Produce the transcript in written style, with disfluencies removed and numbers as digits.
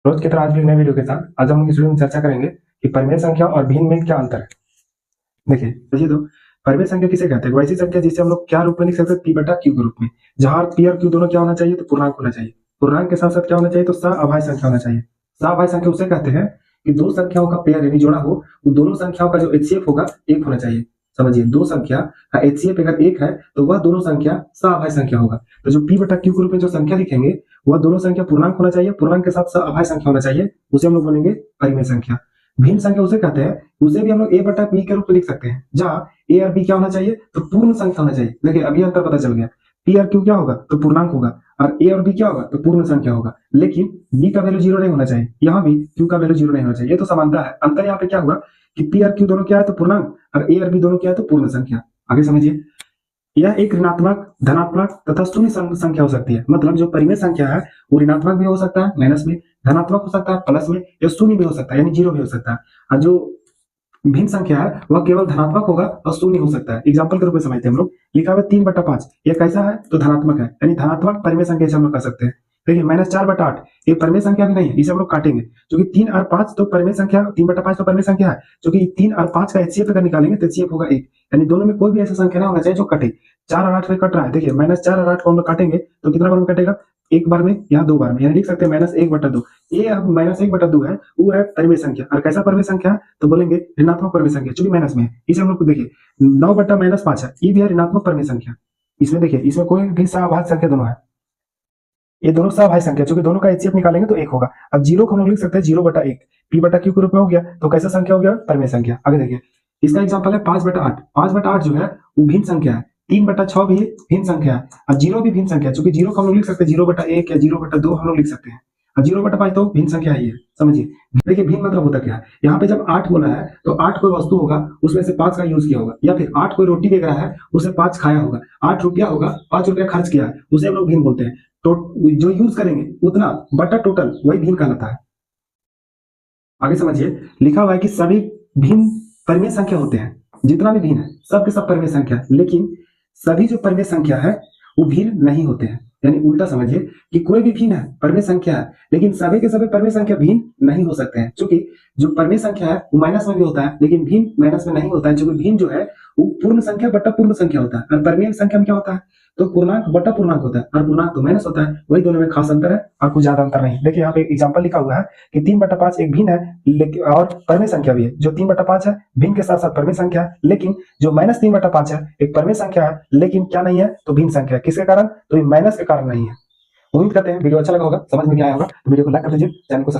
रोज की तरह आज भी नए वीडियो के साथ आज हम इस वीडियो में चर्चा करेंगे कि परिमेय संख्या और भिन्न में क्या अंतर है। देखिए तो परिमेय संख्या किसे कहते हैं? वैसी संख्या जिसे हम लोग क्या रूप में लिख सकते हैं? पी बटा क्यू के रूप में, जहां पी और क्यू दोनों क्या होना चाहिए? तो पूर्णांक होना चाहिए। पूर्णांक के साथ साथ क्या होना चाहिए? तो सअभाज्य संख्या होना चाहिए। सअभाज्य संख्या उसे कहते हैं कि दो संख्याओं का पेयर यानी जोड़ा हो, वो दोनों संख्याओं का जो एचसीएफ होगा एक होना चाहिए। समझिए, दो संख्या का एचसीएफ अगर एक है तो वह दोनों संख्या सअभाज्य संख्या होगा। तो जो पी बटा क्यू के रूप में जो संख्या लिखेंगे वह दोनों संख्या पूर्णांक होना चाहिए, पूर्णांक के साथ सअभाज्य संख्या होना चाहिए, उसे हम लोग बोलेंगे परिमेय संख्या। भिन्न संख्या उसे कहते हैं, उसे भी हम लोग ए बटा बी के रूप में लिख सकते हैं, जहां ए और बी क्या होना चाहिए? तो पूर्ण संख्या होना चाहिए। देखिए अभी अंतर पता चल गया, पी और क्यू क्या होगा? तो पूर्णांक होगा, और ए और बी क्या होगा? तो पूर्ण संख्या होगा। लेकिन बी का वैल्यू जीरो नहीं होना चाहिए, यहाँ भी क्यू का वैल्यू जीरो नहीं होना चाहिए। ये तो समानता है। अंतर यहाँ पे क्या हुआ कि पी और क्यू दोनों क्या है? तो पूर्णांक, और ए और बी दोनों क्या है? तो पूर्ण संख्या। आगे समझिए, यह एक ऋणात्मक, धनात्मक तथा शून्य संख्या हो सकती है। मतलब जो परिमेय संख्या है वो ऋणात्मक भी हो सकता है माइनस में, धनात्मक हो सकता है प्लस में, या शून्य भी हो सकता है यानी जीरो भी हो सकता है। और जो भिन्न संख्या है वह केवल धनात्मक होगा और शून्य हो सकता है। एग्जाम्पल के रूप में समझते हैं हम लोग। लिखा हुआ 3/5, यह कैसा है? तो धनात्मक है, यानी धनात्मक परिमेय संख्या इसे हम लोग कर सकते हैं। देखिए -4/8 ये परिमेय संख्या भी नहीं है, इसे हम लोग काटेंगे, क्योंकि 3 और 5 तो परिमेय संख्या, 3/5 तो परिमेय संख्या है, क्योंकि 3 और 5 का एचसीएफ अगर निकालेंगे तो एचसीएफ होगा 1, यानी दोनों में कोई भी ऐसा संख्या ना होना चाहिए जो कटे। 4 और 8 में कट रहा है। देखिए -4 और 8 को हम लोग काटेंगे तो कितना बार में कटेगा? एक बार में या दो बार में, यानी लिख सकते हैं -1/2। ये अब -1/2 है, वो है परिमेय संख्या। और कैसा परिमेय संख्या? तो बोलेंगे ऋणात्मक परिमेय संख्या, चूंकि माइनस में है। इसे हम लोग को देखिए 9/-5 है, ये भी है ऋणात्मक परिमेय संख्या। इसमें देखिए, इसमें कोई भी सअभाज्य संख्या दोनों है, ये दोनों सअभाज्य संख्या, क्योंकि दोनों का एचसीएफ निकालेंगे तो एक होगा। अब जीरो को हम लोग लिख सकते हैं 0/1, पी बटा क्यू के रूप में हो गया, तो कैसा संख्या हो गया? परिमेय संख्या। आगे देखिए, इसका एग्जाम्पल है 5/8। 5/8 जो है वो भिन्न संख्या है। 3/6 भी भिन्न संख्या है, और जीरो भी भिन्न संख्या है, क्योंकि जीरो को हम लोग लिख सकते हैं 0/1 या 0/2 हम लोग लिख सकते हैं। और 0/5 तो भिन्न संख्या ही है। समझिए, देखिए भिन्न मतलब होता क्या है? यहाँ पे जब 8 बोला है तो 8 कोई वस्तु होगा, उसमें से 5 का यूज किया होगा, या फिर 8 कोई रोटी बेच रहा है, उसे 5 खाया होगा। 8 रुपया होगा, 5 रुपया खर्च किया है, उसे हम लोग भिन्न बोलते हैं। तो जो यूज करेंगे उतना बटा टोटल, वही भिन्न कहलाता है। आगे समझिए, लिखा हुआ है कि सभी भिन्न परिमेय संख्या होते हैं। जितना भी भिन्न है सब के सब परिमेय संख्या है, लेकिन सभी जो परिमेय संख्या है वो भिन्न नहीं होते हैं। यानी उल्टा समझिए कि कोई भी भिन्न है, परिमेय संख्या है, लेकिन सभी के सभी परिमेय संख्या भिन्न नहीं हो सकते हैं। क्योंकि जो परिमेय संख्या है वो माइनस में भी होता है, लेकिन भिन्न माइनस में नहीं होता है। क्योंकि भिन्न जो है वो पूर्ण संख्या बटा पूर्ण संख्या होता है, और परिमेय संख्या में क्या होता है? तो पूर्णांक बटा पूर्णांक होता है, और पूर्णांक तो माइनस होता है। वही दोनों में खास अंतर है, और कुछ ज्यादा अंतर नहीं। देखिए यहाँ पे एग्जाम्पल लिखा हुआ है कि 3/5 एक भिन्न है, लेकिन और परिमेय संख्या भी है। जो 3/5 है भिन्न के साथ साथ परिमेय संख्या है, लेकिन जो -3/5 है एक परिमेय संख्या है, लेकिन क्या नहीं है? तो भिन्न संख्या है। किसके कारण? तो माइनस के कारण नहीं है। उम्मीद करते हैं वीडियो अच्छा लगा होगा, समझ में भी आया होगा। तो वीडियो को लाइक कर दीजिए, चैनल को